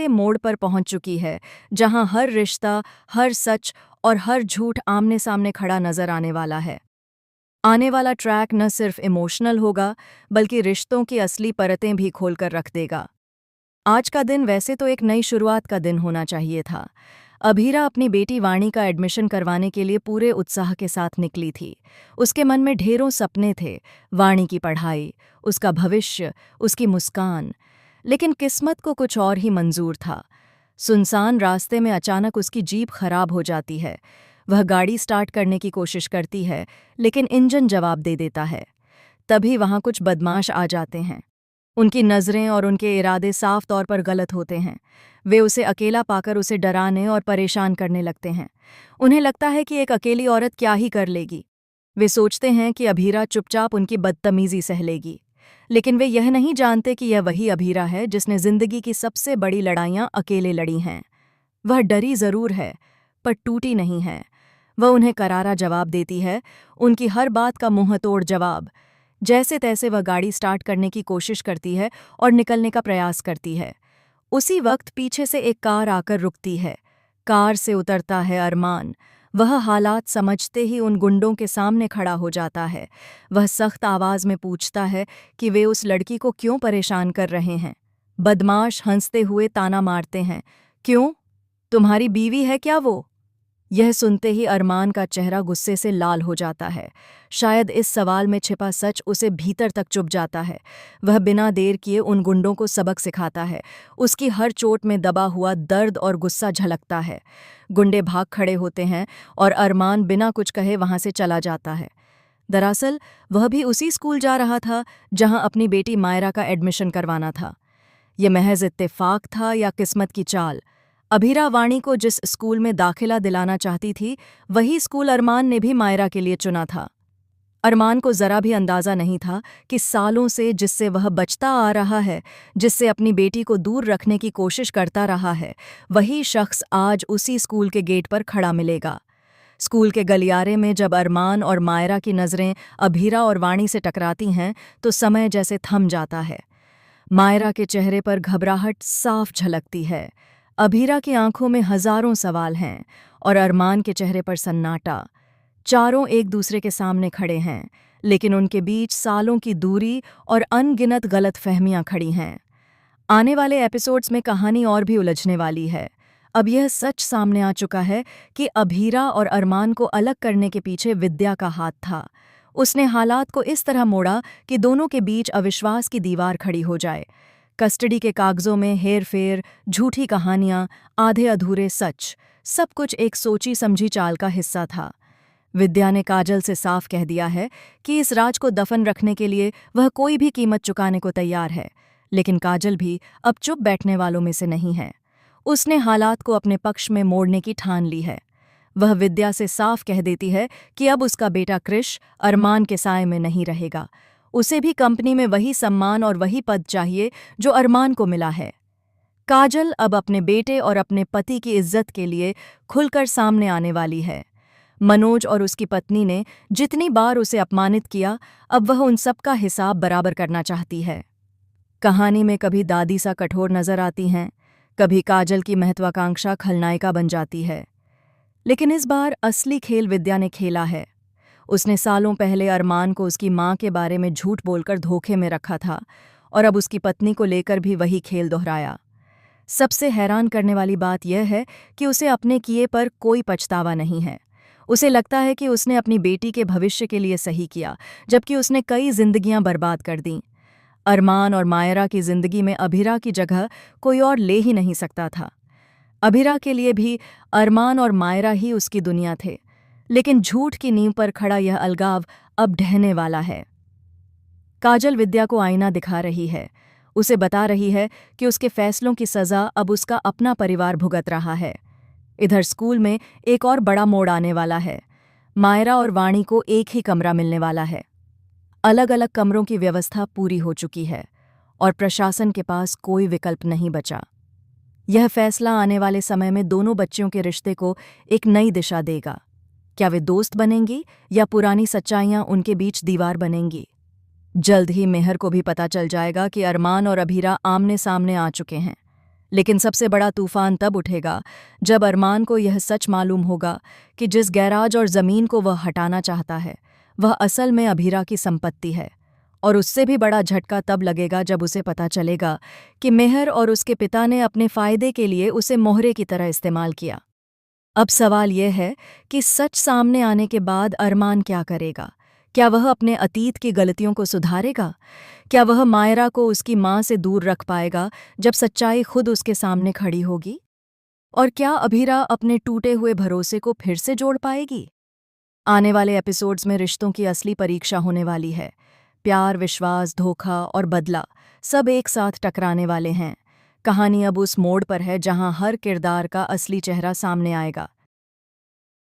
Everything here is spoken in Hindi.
ऐसे मोड़ पर पहुंच चुकी है जहां हर रिश्ता, हर सच और हर झूठ आमने सामने खड़ा नजर आने वाला है। आने वाला ट्रैक न सिर्फ इमोशनल होगा, बल्कि रिश्तों की असली परतें भी खोलकर रख देगा। आज का दिन वैसे तो एक नई शुरुआत का दिन होना चाहिए था। अभीरा अपनी बेटी वाणी का एडमिशन करवाने के लिए पूरे उत्साह के साथ निकली थी। उसके मन में ढेरों सपने थे, वाणी की पढ़ाई, उसका भविष्य, उसकी मुस्कान। लेकिन किस्मत को कुछ और ही मंजूर था। सुनसान रास्ते में अचानक उसकी जीप खराब हो जाती है। वह गाड़ी स्टार्ट करने की कोशिश करती है, लेकिन इंजन जवाब दे देता है। तभी वहां कुछ बदमाश आ जाते हैं। उनकी नज़रें और उनके इरादे साफ तौर पर गलत होते हैं। वे उसे अकेला पाकर उसे डराने और परेशान करने लगते हैं। उन्हें लगता है कि एक अकेली औरत क्या ही कर लेगी। वे सोचते हैं कि अभीरा चुपचाप उनकी बदतमीजी सह लेगी। लेकिन वे यह नहीं जानते कि यह वही अभीरा है जिसने जिंदगी की सबसे बड़ी लड़ाइयाँ अकेले लड़ी हैं। वह डरी जरूर है, पर टूटी नहीं है। वह उन्हें करारा जवाब देती है, उनकी हर बात का मुंहतोड़ जवाब। जैसे तैसे वह गाड़ी स्टार्ट करने की कोशिश करती है और निकलने का प्रयास करती है। उसी वक्त पीछे से एक कार आकर रुकती है। कार से उतरता है अरमान। वह हालात समझते ही उन गुंडों के सामने खड़ा हो जाता है। वह सख्त आवाज में पूछता है कि वे उस लड़की को क्यों परेशान कर रहे हैं। बदमाश हंसते हुए ताना मारते हैं, क्यों? तुम्हारी बीवी है क्या वो? यह सुनते ही अरमान का चेहरा गुस्से से लाल हो जाता है। शायद इस सवाल में छिपा सच उसे भीतर तक चुभ जाता है। वह बिना देर किए उन गुंडों को सबक सिखाता है। उसकी हर चोट में दबा हुआ दर्द और गुस्सा झलकता है। गुंडे भाग खड़े होते हैं और अरमान बिना कुछ कहे वहां से चला जाता है। दरअसल वह भी उसी स्कूल जा रहा था जहां अपनी बेटी मायरा का एडमिशन करवाना था। ये महज इत्तेफाक था या किस्मत की चाल? अभीरा वाणी को जिस स्कूल में दाखिला दिलाना चाहती थी, वही स्कूल अरमान ने भी मायरा के लिए चुना था। अरमान को जरा भी अंदाजा नहीं था कि सालों से जिससे वह बचता आ रहा है, जिससे अपनी बेटी को दूर रखने की कोशिश करता रहा है, वही शख्स आज उसी स्कूल के गेट पर खड़ा मिलेगा। स्कूल के गलियारे में जब अरमान और मायरा की नज़रें अभीरा और वाणी से टकराती हैं, तो समय जैसे थम जाता है। मायरा के चेहरे पर घबराहट साफ झलकती है। अभीरा की आंखों में हजारों सवाल हैं और अरमान के चेहरे पर सन्नाटा। चारों एक दूसरे के सामने खड़े हैं, लेकिन उनके बीच सालों की दूरी और अनगिनत गलतफहमियां खड़ी हैं। आने वाले एपिसोड्स में कहानी और भी उलझने वाली है। अब यह सच सामने आ चुका है कि अभीरा और अरमान को अलग करने के पीछे विद्या का हाथ था। उसने हालात को इस तरह मोड़ा कि दोनों के बीच अविश्वास की दीवार खड़ी हो जाए। कस्टडी के कागजों में हेर-फेर, झूठी कहानियां, आधे अधूरे सच, सब कुछ एक सोची समझी चाल का हिस्सा था। विद्या ने काजल से साफ कह दिया है कि इस राज को दफन रखने के लिए वह कोई भी कीमत चुकाने को तैयार है। लेकिन काजल भी अब चुप बैठने वालों में से नहीं है। उसने हालात को अपने पक्ष में मोड़ने की ठान ली है। वह विद्या से साफ कह देती है कि अब उसका बेटा कृष अरमान के साए में नहीं रहेगा। उसे भी कंपनी में वही सम्मान और वही पद चाहिए जो अरमान को मिला है। काजल अब अपने बेटे और अपने पति की इज्जत के लिए खुलकर सामने आने वाली है। मनोज और उसकी पत्नी ने जितनी बार उसे अपमानित किया, अब वह उन सब का हिसाब बराबर करना चाहती है। कहानी में कभी दादी सा कठोर नजर आती हैं, कभी काजल की महत्वाकांक्षा खलनायिका बन जाती है। लेकिन इस बार असली खेल विद्या ने खेला है। उसने सालों पहले अरमान को उसकी माँ के बारे में झूठ बोलकर धोखे में रखा था और अब उसकी पत्नी को लेकर भी वही खेल दोहराया। सबसे हैरान करने वाली बात यह है कि उसे अपने किए पर कोई पछतावा नहीं है। उसे लगता है कि उसने अपनी बेटी के भविष्य के लिए सही किया, जबकि उसने कई जिंदगियां बर्बाद कर दीं। अरमान और मायरा की जिंदगी में अभीरा की जगह कोई और ले ही नहीं सकता था। अभीरा के लिए भी अरमान और मायरा ही उसकी दुनिया थे। लेकिन झूठ की नींव पर खड़ा यह अलगाव अब ढहने वाला है। काजल विद्या को आईना दिखा रही है। उसे बता रही है कि उसके फैसलों की सज़ा अब उसका अपना परिवार भुगत रहा है। इधर स्कूल में एक और बड़ा मोड़ आने वाला है। मायरा और वाणी को एक ही कमरा मिलने वाला है। अलग अलग कमरों की व्यवस्था पूरी हो चुकी है और प्रशासन के पास कोई विकल्प नहीं बचा। यह फैसला आने वाले समय में दोनों बच्चियों के रिश्ते को एक नई दिशा देगा। क्या वे दोस्त बनेंगी या पुरानी सच्चाइयां उनके बीच दीवार बनेंगी? जल्द ही मेहर को भी पता चल जाएगा कि अरमान और अभीरा आमने सामने आ चुके हैं। लेकिन सबसे बड़ा तूफान तब उठेगा जब अरमान को यह सच मालूम होगा कि जिस गैराज और ज़मीन को वह हटाना चाहता है वह असल में अभीरा की संपत्ति है। और उससे भी बड़ा झटका तब लगेगा जब उसे पता चलेगा कि मेहर और उसके पिता ने अपने फ़ायदे के लिए उसे मोहरे की तरह इस्तेमाल किया। अब सवाल यह है कि सच सामने आने के बाद अरमान क्या करेगा? क्या वह अपने अतीत की गलतियों को सुधारेगा? क्या वह मायरा को उसकी माँ से दूर रख पाएगा जब सच्चाई खुद उसके सामने खड़ी होगी? और क्या अभीरा अपने टूटे हुए भरोसे को फिर से जोड़ पाएगी? आने वाले एपिसोड्स में रिश्तों की असली परीक्षा होने वाली है। प्यार, विश्वास, धोखा और बदला सब एक साथ टकराने वाले हैं। कहानी अब उस मोड़ पर है जहां हर किरदार का असली चेहरा सामने आएगा।